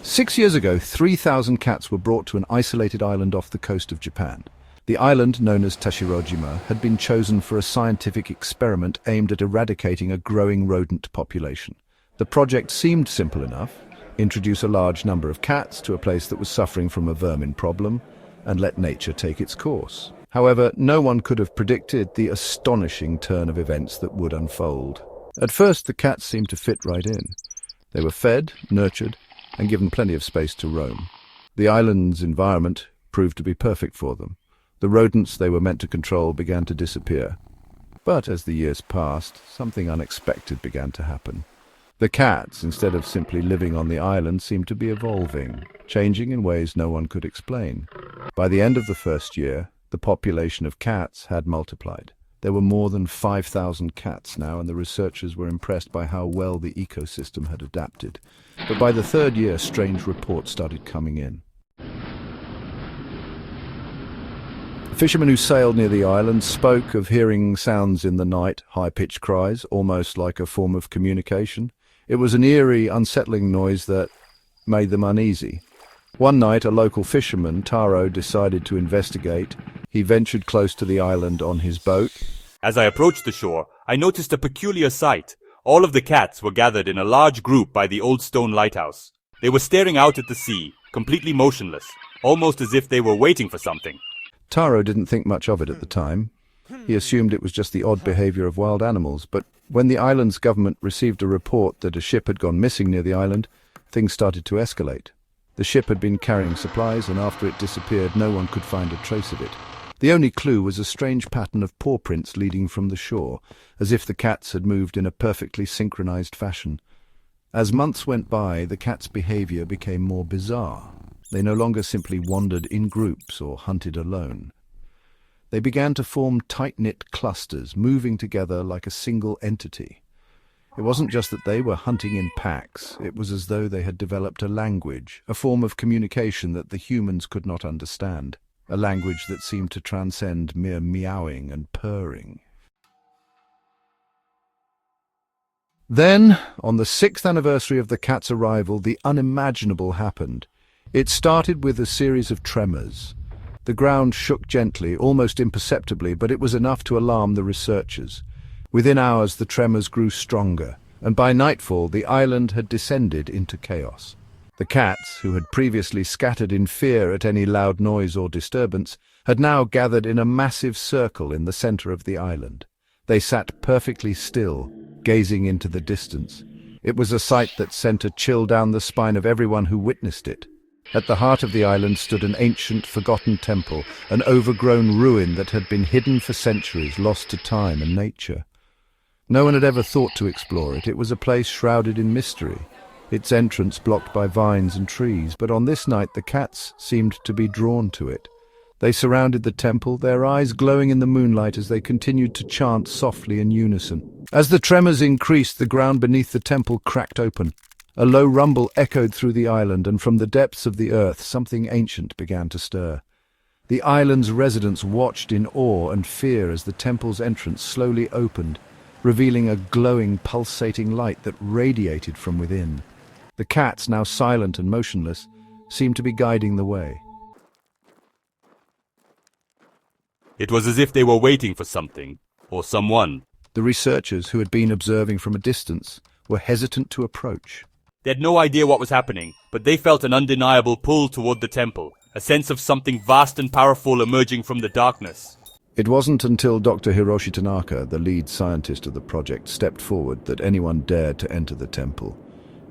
6 years ago, 3,000 cats were brought to an isolated island off the coast of Japan. The island, known as Tashirojima, had been chosen for a scientific experiment aimed at eradicating a growing rodent population. The project seemed simple enough: introduce a large number of cats to a place that was suffering from a vermin problem, and let nature take its course. However, no one could have predicted the astonishing turn of events that would unfold. At first, the cats seemed to fit right in. They were fed, nurtured, and given plenty of space to roam. The island's environment proved to be perfect for them. The rodents they were meant to control began to disappear. But as the years passed, something unexpected began to happen. The cats, instead of simply living on the island, seemed to be evolving, changing in ways no one could explain. By the end of the first year, the population of cats had multiplied. There were more than 5,000 cats now, and the researchers were impressed by how well the ecosystem had adapted. But by the third year, strange reports started coming in. The fishermen who sailed near the island spoke of hearing sounds in the night, high-pitched cries, almost like a form of communication. It was an eerie, unsettling noise that made them uneasy. One night, a local fisherman, Taro, decided to investigate. He ventured close to the island on his boat. As I approached the shore, I noticed a peculiar sight. All of the cats were gathered in a large group by the old stone lighthouse. They were staring out at the sea, completely motionless, almost as if they were waiting for something. Taro didn't think much of it at the time. He assumed it was just the odd behavior of wild animals, but when the island's government received a report that a ship had gone missing near the island, things started to escalate. The ship had been carrying supplies, and after it disappeared, no one could find a trace of it. The only clue was a strange pattern of paw prints leading from the shore, as if the cats had moved in a perfectly synchronized fashion. As months went by, the cats' behavior became more bizarre. They no longer simply wandered in groups or hunted alone. They began to form tight-knit clusters, moving together like a single entity. It wasn't just that they were hunting in packs. It was as though they had developed a language, a form of communication that the humans could not understand, a language that seemed to transcend mere meowing and purring. Then, on the 6th anniversary of the cat's arrival, the unimaginable happened. It started with a series of tremors. The ground shook gently, almost imperceptibly, but it was enough to alarm the researchers. Within hours, the tremors grew stronger, and by nightfall, the island had descended into chaos. The cats, who had previously scattered in fear at any loud noise or disturbance, had now gathered in a massive circle in the center of the island. They sat perfectly still, gazing into the distance. It was a sight that sent a chill down the spine of everyone who witnessed it. At the heart of the island stood an ancient, forgotten temple, an overgrown ruin that had been hidden for centuries, lost to time and nature. No one had ever thought to explore it. It was a place shrouded in mystery, its entrance blocked by vines and trees, but on this night the cats seemed to be drawn to it. They surrounded the temple, their eyes glowing in the moonlight as they continued to chant softly in unison. As the tremors increased, the ground beneath the temple cracked open. A low rumble echoed through the island, and from the depths of the earth something ancient began to stir. The island's residents watched in awe and fear as the temple's entrance slowly opened, revealing a glowing, pulsating light that radiated from within. The cats, now silent and motionless, seemed to be guiding the way. It was as if they were waiting for something, or someone. The researchers, who had been observing from a distance, were hesitant to approach. They had no idea what was happening, but they felt an undeniable pull toward the temple, a sense of something vast and powerful emerging from the darkness. It wasn't until Dr. Hiroshi Tanaka, the lead scientist of the project, stepped forward that anyone dared to enter the temple.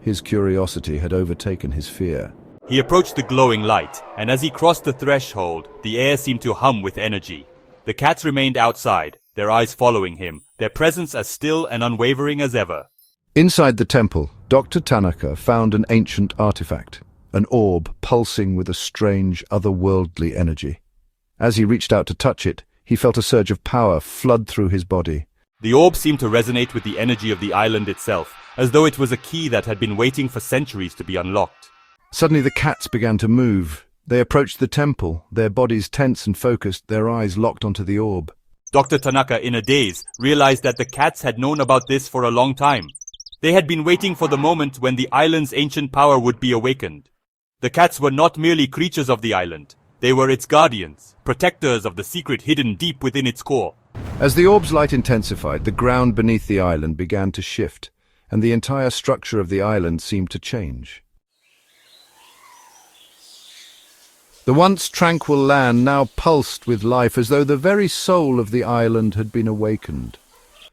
His curiosity had overtaken his fear. He approached the glowing light, and as he crossed the threshold, the air seemed to hum with energy. The cats remained outside, their eyes following him, their presence as still and unwavering as ever. Inside the temple, Dr. Tanaka found an ancient artifact, an orb pulsing with a strange, otherworldly energy. As he reached out to touch it, he felt a surge of power flood through his body. The orb seemed to resonate with the energy of the island itself, as though it was a key that had been waiting for centuries to be unlocked. Suddenly the cats began to move. They approached the temple, their bodies tense and focused, their eyes locked onto the orb. Dr. Tanaka, in a daze, realized that the cats had known about this for a long time. They had been waiting for the moment when the island's ancient power would be awakened. The cats were not merely creatures of the island. They were its guardians, protectors of the secret hidden deep within its core. As the orb's light intensified, the ground beneath the island began to shift, and the entire structure of the island seemed to change. The once tranquil land now pulsed with life as though the very soul of the island had been awakened.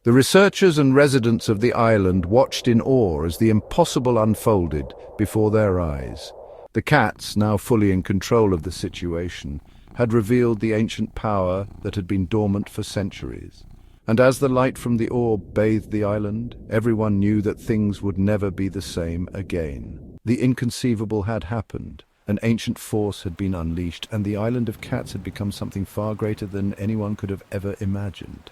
The researchers and residents of the island watched in awe as the impossible unfolded before their eyes. The cats, now fully in control of the situation, had revealed the ancient power that had been dormant for centuries. And as the light from the orb bathed the island, everyone knew that things would never be the same again. The inconceivable had happened. An ancient force had been unleashed, and the island of cats had become something far greater than anyone could have ever imagined.